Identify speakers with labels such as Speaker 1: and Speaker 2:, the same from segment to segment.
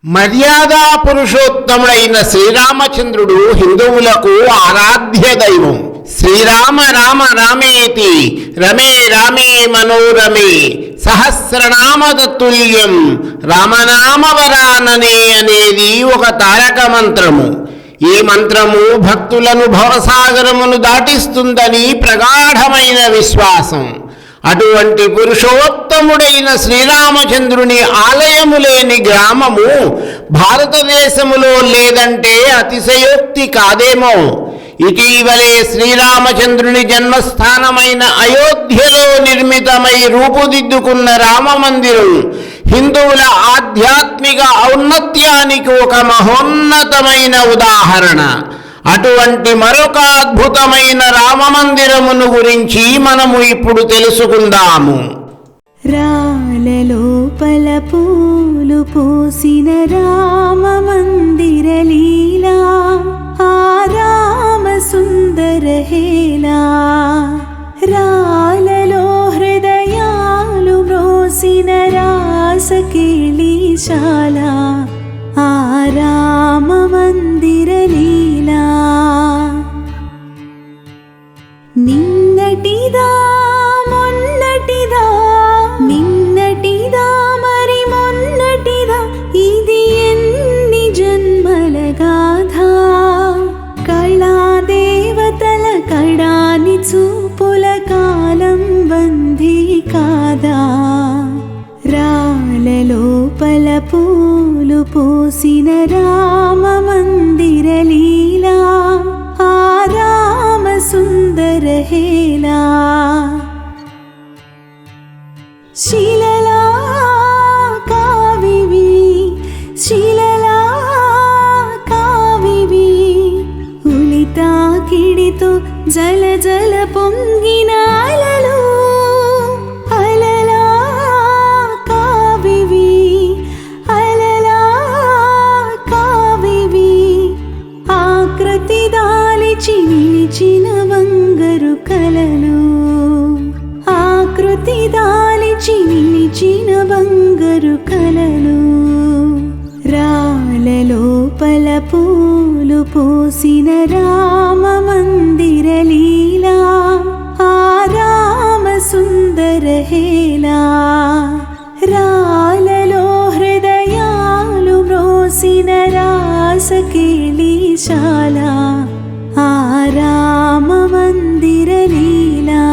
Speaker 1: మర్యాదా పురుషోత్తముడైన శ్రీరామచంద్రుడు హిందువులకు ఆరాధ్య దైవం. శ్రీరామ రామ రామేతి రమే రామే మనోరమే సహస్రనామ తత్తుల్యం రామనామవరాననే అనేది ఒక తారక మంత్రము. ఈ మంత్రము భక్తులను భవసాగరమును దాటిస్తుందని ప్రగాఢమైన విశ్వాసం. అటువంటి పురుషోత్తముడైన శ్రీరామచంద్రుని ఆలయము లేని గ్రామము భారతదేశములో లేదంటే అతిశయోక్తి కాదేమో. ఇటీవలే శ్రీరామచంద్రుని జన్మస్థానమైన అయోధ్యలో నిర్మితమై రూపుదిద్దుకున్న రామమందిరం హిందువుల ఆధ్యాత్మిక ఔన్నత్యానికి ఒక మహోన్నతమైన ఉదాహరణ. అటువంటి మరొక అద్భుతమైన రామమందిరమును గురించి మనము ఇప్పుడు తెలుసుకుందాము.
Speaker 2: రాలలోపల పూలు పూసిన రామమందిర లీలా, ఆ రామ సుందర హేలా. రాలలో హృదయాలు మ్రోసిన రాసకేళీశాల, ఆ రామ మందిర లీలా. నిన్నటిదా మొన్నటిదా, నిన్నటిదా మరి మొన్నటిదా, ఇది ఎన్ని జన్మల గాథ. కళాదేవతల కడాని చూపుల కాలం బందీ కాదా. రాలలోపల పూలు పూసిన రామ మందిర లీలా, ఆ రామ సుందర హేలా. శిలలా కావివి, శిలలా కావివి, ఉలితా కిడితో జల జల పొంగిన అలలు. అలలా కావివి, అలలా కావివి, ఆకృతి దాలిచి నిలిచిన బంగారు కలలు. ఆకృతి దాలిచి నిలిచిన బంగారు కలలు. రాలలోపల పూలు పూసిన రామ మందిర లీలా, ఆ రామ సుందర హేలా. రాలలో హృదయాలు మ్రోసిన రాసకేళీశాల, ఆ రామ మందిర లీలా.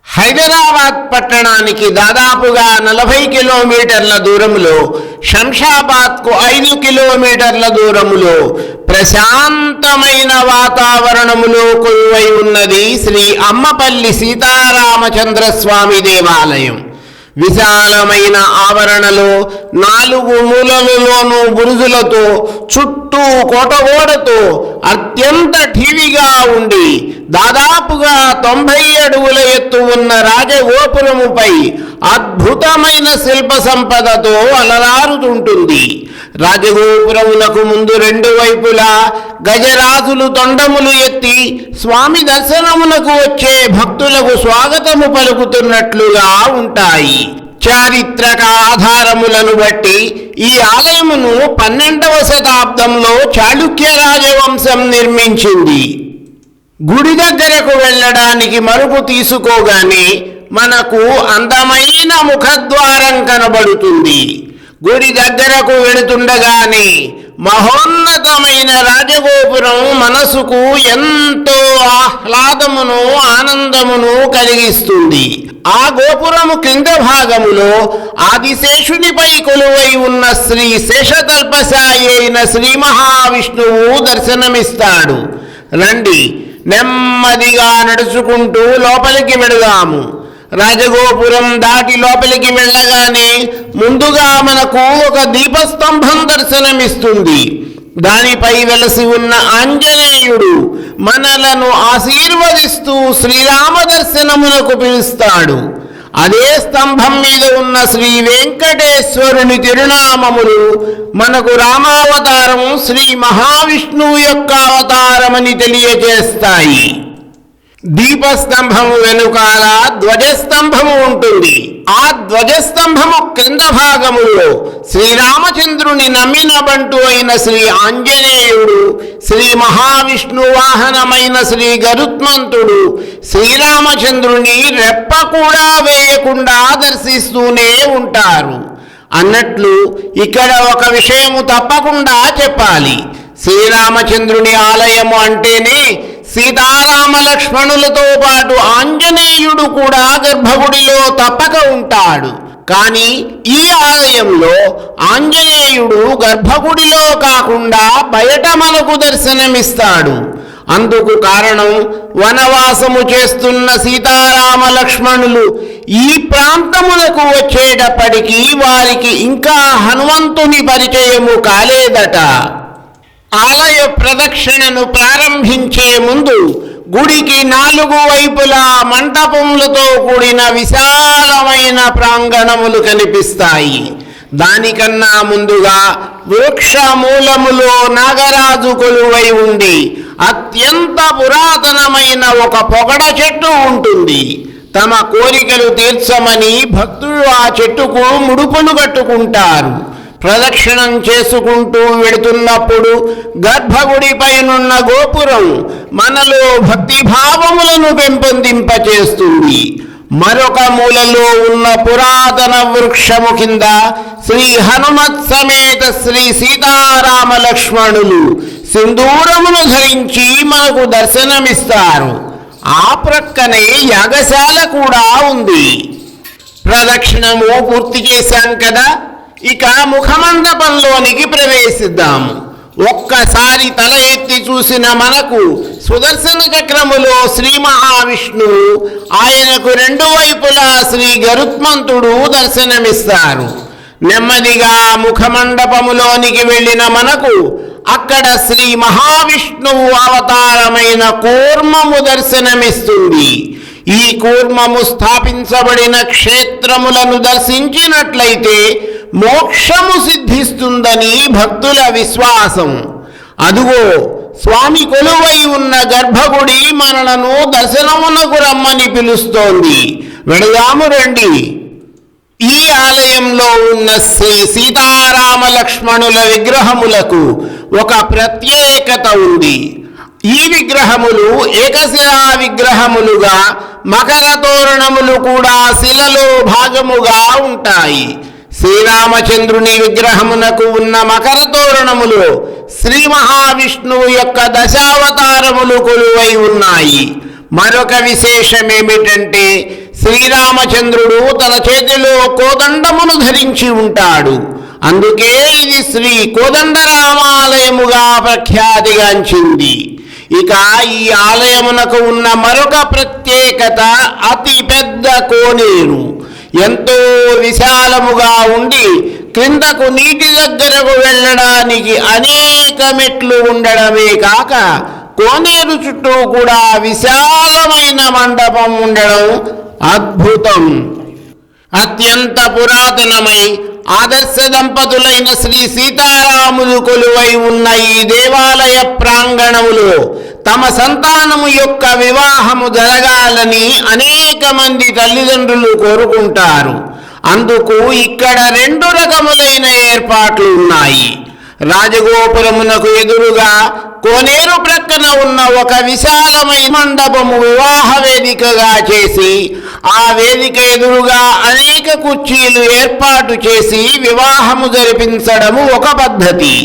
Speaker 1: హైదరాబాద్ పట్టణానికి దాదాపుగా 40 కిలోమీటర్ల దూరంలో, శంషాబాద్కు 5 కిలోమీటర్ల దూరములో ప్రశాంతమైన వాతావరణములో కొలువై ఉన్నది శ్రీ అమ్మపల్లి సీతారామచంద్రస్వామి దేవాలయం. విశాలమైన ఆవరణలో 4 మూలలలోనూ బురుజులతో చుట్టూ కోటగోడతో అత్యంత ఠీవిగా ఉండి దాదాపుగా 90 అడుగుల ఎత్తు ఉన్న రాజగోపురముపై అద్భుతమైన శిల్ప సంపదతో అలరారుతుంటుంది. రాజగోపురమునకు ముందు 2 వైపులా గజరాజులు తొండములు ఎత్తి స్వామి దర్శనమునకు వచ్చే భక్తులకు స్వాగతము పలుకుతున్నట్లుగా ఉంటాయి. చారిత్రక ఆధారములను బట్టి ఈ ఆలయమును 12వ శతాబ్దంలో చాళుక్య రాజవంశం నిర్మించింది. గుడి దగ్గరకు వెళ్ళడానికి మరుపు తీసుకోగానే మనకు అందమైన ముఖద్వారం కనబడుతుంది. గుడి దగ్గరకు వెళుతుండగానే మహోన్నతమైన రాజగోపురం మనసుకు ఎంతో ఆహ్లాదమును ఆనందమును కలిగిస్తుంది. ఆ గోపురము క్రింద భాగములో ఆదిశేషునిపై కొలువై ఉన్న శ్రీ శేషతల్పశాయి అయిన శ్రీ మహావిష్ణువు దర్శనమిస్తాడు. రండి, నెమ్మదిగా నడుచుకుంటూ లోపలికి వెళదాము. రాజగోపురం దాటి లోపలికి వెళ్ళగానే ముందుగా మనకు ఒక దీపస్తంభం దర్శనమిస్తుంది. దానిపై వెలసి ఉన్న ఆంజనేయుడు మనలను ఆశీర్వదిస్తూ శ్రీరామ దర్శనమునకు పిలుస్తాడు. అదే స్తంభం మీద ఉన్న శ్రీ వెంకటేశ్వరుని తిరునామములు మనకు రామావతారం శ్రీ మహావిష్ణువు యొక్క అవతారమని తెలియజేస్తాయి. దీపస్తంభము వెనుకాల ధ్వజస్తంభము ఉంటుంది. ఆ ధ్వజస్తంభము క్రింద భాగములో శ్రీరామచంద్రుని నమ్మిన బంటు అయిన శ్రీ ఆంజనేయుడు, శ్రీ మహావిష్ణు వాహనమైన శ్రీ గరుత్మంతుడు శ్రీరామచంద్రుని రెప్ప కూడా వేయకుండా దర్శిస్తూనే ఉంటారు. అన్నట్లు ఇక్కడ ఒక విషయము తప్పకుండా చెప్పాలి. శ్రీరామచంద్రుని ఆలయము అంటేనే సీతారామ లక్ష్మణులతో పాటు ఆంజనేయుడు కూడా గర్భగుడిలో తప్పక ఉంటాడు. కానీ ఈ ఆలయంలో ఆంజనేయుడు గర్భగుడిలో కాకుండా బయట మనకు దర్శనమిస్తాడు. అందుకు కారణం వనవాసము చేస్తున్న సీతారామ లక్ష్మణులు ఈ ప్రాంతములకు వచ్చేటప్పటికీ వారికి ఇంకా హనుమంతుని పరిచయము కాలేదట. ఆలయ ప్రదక్షిణను ప్రారంభించే ముందు గుడికి 4 వైపులా మంటపములతో కూడిన విశాలమైన ప్రాంగణములు కనిపిస్తాయి. దానికన్నా ముందుగా వృక్ష మూలములో నాగరాజు కొలువై ఉండి అత్యంత పురాతనమైన ఒక పొగడ చెట్టు ఉంటుంది. తమ కోరికలు తీర్చమని భక్తులు ఆ చెట్టుకు ముడుపులు కట్టుకుంటారు. ప్రదక్షిణం చేసుకుంటూ వెడుతున్నప్పుడు గర్భగుడిపైనున్న గోపురం మనలో భక్తిభావములను పెంపొందింపచేస్తుంది. మరొక మూలలో ఉన్న పురాతన వృక్షము కింద శ్రీ హనుమత్ సమేత శ్రీ సీతారామ లక్ష్మణులు సింధూరమును ధరించి మనకు దర్శనమిస్తారు. ఆ ప్రక్కనే యాగశాల కూడా ఉంది. ప్రదక్షిణము పూర్తి చేశాం కదా, ఇక ముఖమండపంలోనికి ప్రవేశిద్దాము. ఒక్కసారి తల ఎత్తి చూసిన మనకు సుదర్శన చక్రములో శ్రీ మహావిష్ణువు, ఆయనకు 2 వైపులా శ్రీ గరుత్మంతుడు దర్శనమిస్తారు. నెమ్మదిగా ముఖమండపములోనికి వెళ్ళిన మనకు అక్కడ శ్రీ మహావిష్ణువు అవతారమైన కూర్మము దర్శనమిస్తుంది. ఈ కూర్మము స్థాపించబడిన క్షేత్రములను దర్శించినట్లయితే మోక్షము సిద్ధిస్తుందని భక్తుల విశ్వాసం. అదుగో స్వామి కొలువై ఉన్న గర్భగుడి మనలను దర్శనమునకు రమ్మని పిలుస్తోంది. వెళదాము రండి. ఈ ఆలయంలో ఉన్న శ్రీ సీతారామ లక్ష్మణుల విగ్రహములకు ఒక ప్రత్యేకత ఉంది. ఈ విగ్రహములు ఏకశిలా విగ్రహములుగా, మకర తోరణములు కూడా శిలలో భాగముగా ఉంటాయి. శ్రీరామచంద్రుని విగ్రహమునకు ఉన్న మకర తోరణములో శ్రీ మహావిష్ణువు యొక్క దశావతారములు కొలువై ఉన్నాయి. మరొక విశేషమేమిటంటే శ్రీరామచంద్రుడు తన చేతిలో కోదండమును ధరించి ఉంటాడు. అందుకే ఇది శ్రీ కోదండరామాలయముగా ప్రఖ్యాతిగాంచింది. ఇక ఈ ఆలయమునకు ఉన్న మరొక ప్రత్యేకత అతి పెద్ద కోనేరు. ఎంతో విశాలముగా ఉండి క్రిందకు నీటి దగ్గరకు వెళ్ళడానికి అనేక మెట్లు ఉండడమే కాక కోనేరు చుట్టూ కూడా విశాలమైన మండపం ఉండడం అద్భుతం. అత్యంత పురాతనమై ఆదర్శ దంపతులైన శ్రీ సీతారాములు కొలువై ఉన్న ఈ దేవాలయ ప్రాంగణములో తమ సంతానము యొక్క వివాహము జరగాలని అనేక మంది తల్లిదండ్రులు కోరుకుంటారు. అందుకు ఇక్కడ 2 రకములైన ఏర్పాట్లు ఉన్నాయి. రాజగోపురమునకు ఎదురుగా కోనేరు ప్రక్కన ఉన్న ఒక విశాలమైన మండపము వివాహ వేదికగా చేసి, ఆ వేదిక ఎదురుగా అనేక కుర్చీలు ఏర్పాటు చేసి వివాహము జరిపించడము ఒక పద్ధతి.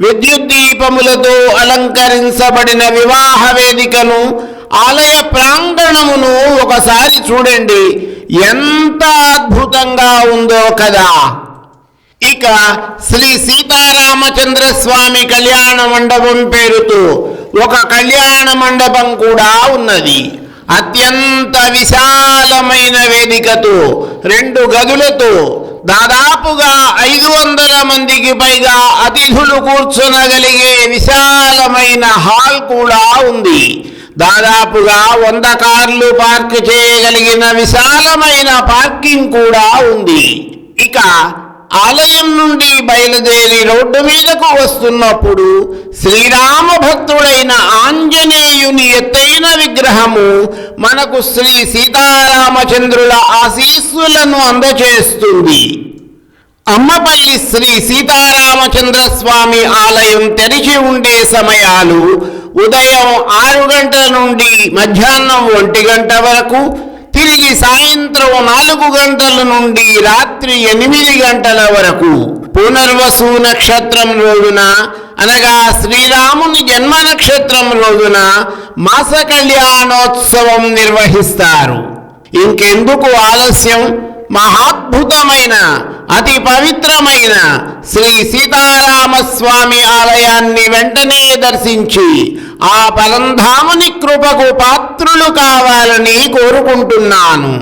Speaker 1: విద్యుత్ దీపములతో అలంకరించబడిన వివాహ వేదికను, ఆలయ ప్రాంగణమును ఒకసారి చూడండి, ఎంత అద్భుతంగా ఉందో కదా. ఇక శ్రీ సీతారామచంద్ర స్వామి కళ్యాణ మండపం పేరుతో ఒక కళ్యాణ మండపం కూడా ఉన్నది. అత్యంత విశాలమైన వేదికతో 2 గదులతో దాదాపుగా 500 మందికి పైగా అతిథులు కూర్చొనగలిగే విశాలమైన హాల్ కూడా ఉంది. దాదాపుగా 100 కార్లు పార్క్ చేయగలిగిన విశాలమైన పార్కింగ్ కూడా ఉంది. ఇక ఆలయం నుండి బయలుదేరి రోడ్డు మీదకు వస్తున్నప్పుడు శ్రీరామ భక్తుడైన ఆంజనేయుని ఎత్తైన విగ్రహము మనకు శ్రీ సీతారామచంద్రుల ఆశీస్సులను అందచేస్తుంది. అమ్మపల్లి శ్రీ సీతారామచంద్ర స్వామి ఆలయం తెరిచి ఉండే సమయాలు ఉదయం 6 గంటల నుండి మధ్యాహ్నం 1 గంట వరకు, తిరిగి సాయంత్రం 4 గంటల నుండి రాత్రి 8 గంటల వరకు. పునర్వసు నక్షత్రం రోజున అనగా శ్రీరాముని జన్మ నక్షత్రం రోజున మాస కళ్యాణోత్సవం నిర్వహిస్తారు. ఇంకెందుకు ఆలస్యం? మహాద్భుతమైన అతి పవిత్రమైన శ్రీ సీతారామస్వామి ఆలయాన్ని వెంటనే దర్శించి ఆ పరంధాముని కృపకు పాత్రులు కావాలని కోరుకుంటున్నాను.